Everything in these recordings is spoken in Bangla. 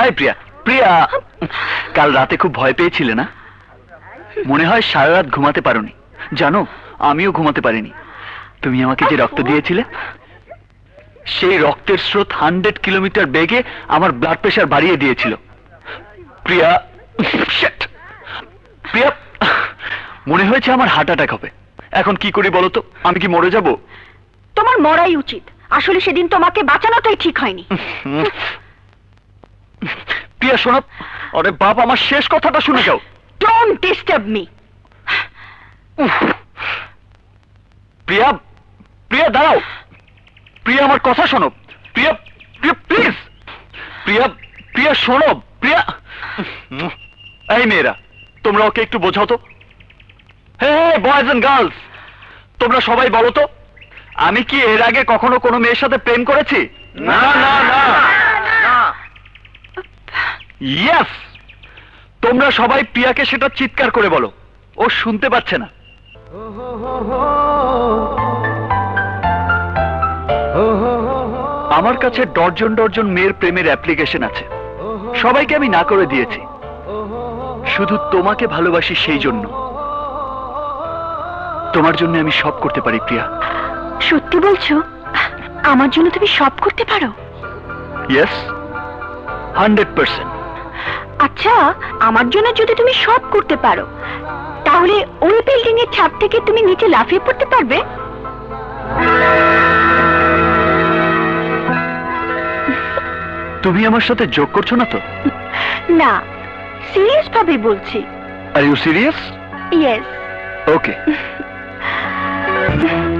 এই প্রিয়া, প্রিয়া, কাল রাতে খুব ভয় পেয়েছিলে না? মনে হয় সারা রাত ঘুমাতে পারোনি। জানো, আমিও ঘুমাতে পারিনি। তুমি আমাকে যে রক্ত দিয়েছিলে, সেই রক্তের স্রোত 100 কিলোমিটার বেগে আমার ব্লাড প্রেশার বাড়িয়ে দিয়েছিল। প্রিয়া, প্রিয়া, মনে হয়েছে আমার হার্ট অ্যাটাক হবে। এখন কি করি বলো তো? আমি কি মরে যাব? তোমার মরাই উচিত। আসলে সেদিন তোমাকে বাঁচানোটাই ঠিক হয়নি। প্রিয়া শোনো, আরে বাপ, আমার শেষ কথাটা শুনে যাও। Don't disturb me. Priya, Priya দাঁড়াও। প্রিয়া আমার কথা শোনো। প্রিয়া, প্রিয়া প্লিজ। প্রিয়া, প্রিয়া শোনো। প্রিয়া, এই মেয়েরা, তোমরা ওকে একটু বোঝাও তো। হে বয়েজ এন্ড গার্লস, তোমরা সবাই বলো তো, আমি কি এর আগে কখনো কোনো মেয়ের সাথে প্রেম করেছি? না না না। ইয়েস, তোমরা সবাই প্রিয়াকে সেটা চিৎকার করে বলো। ও শুনতে পাচ্ছে না। আমার কাছে ডর্জন ডর্জন মেয়ের প্রেমের অ্যাপ্লিকেশন আছে। সবাইকে আমি না করে দিয়েছি। শুধু তোমাকে ভালোবাসি সেই জন্য। তোমার জন্য আমি সব করতে পারি প্রিয়া। সত্যি বলছো? আমার জন্য তুমি সব করতে পারো? ইয়েস, 100%। আচ্ছা, আমার জন্য যদি তুমি সব করতে পারো, তাহলে ওই বিল্ডিং এর ছাদ থেকে তুমি নিচে লাফিয়ে পড়তে পারবে? তুমি আমার সাথে যোগ করছো না তো? না, সিরিয়াস ভাবে বলছি। Are you serious? Yes. Okay.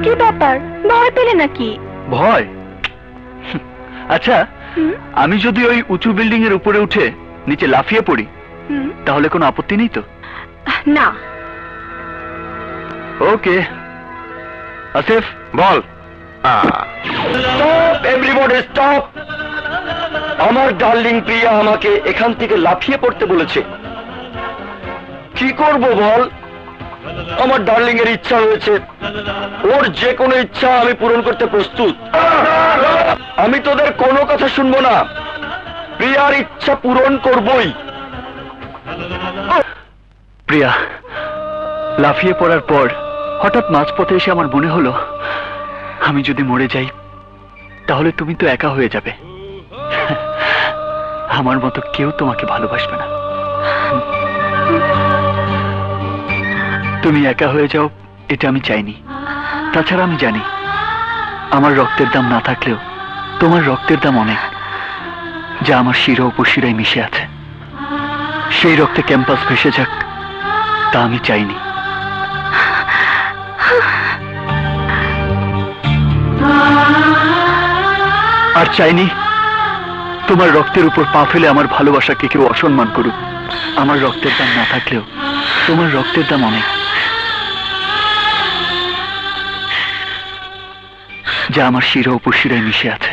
কি ব্যাপার, ভয় পেলে নাকি? ভয়? আচ্ছা, আমি যদি ওই উঁচু বিল্ডিং এর উপরে উঠে নিচে লাফিয়ে পড়ি, তাহলে কোনো আপত্তি নেই তো? না। ওকে। আসিফ, বল। Stop, everybody stop. আমার ডার্লিং প্রিয়া আমাকে এখান থেকে লাফিয়ে পড়তে বলেছে। কি করব বল? আমার ডার্লিং এর ইচ্ছা হয়েছে। ওর যে কোনো ইচ্ছা আমি পূরণ করতে প্রস্তুত। আমি তোদের কোনো কথা শুনবো না। প্রিয়ার ইচ্ছা পূরণ করবই। প্রিয়া, লাফিয়ে পড়ার পর হঠাৎ মাঝপথে এসে আমার মনে হলো, আমি যদি মরে যাই তাহলে তুমি তো একা হয়ে যাবে। আমার মতো কেউ তোমাকে ভালোবাসবে না। তুমি একা হয়ে যাও, এটা আমি চাইনি। তাছাড়া আমি জানি, আমার রক্তের দাম না থাকলেও তোমার রক্তের দাম অনেক, যা আমার শিরা উপশিরায় মিশে আছে। সেই রক্তে ক্যাম্পাস ভেসে যাক, তা আমি চাইনি। আর চাইনি তোমার রক্তের উপর পা ফেলে আমার ভালোবাসাকে কেউ অসম্মান করুক। আমার রক্তের দাম না থাকলেও তোমার রক্তের দাম অনেক, যা আমার শিরা উপশিরায় মিশে আছে।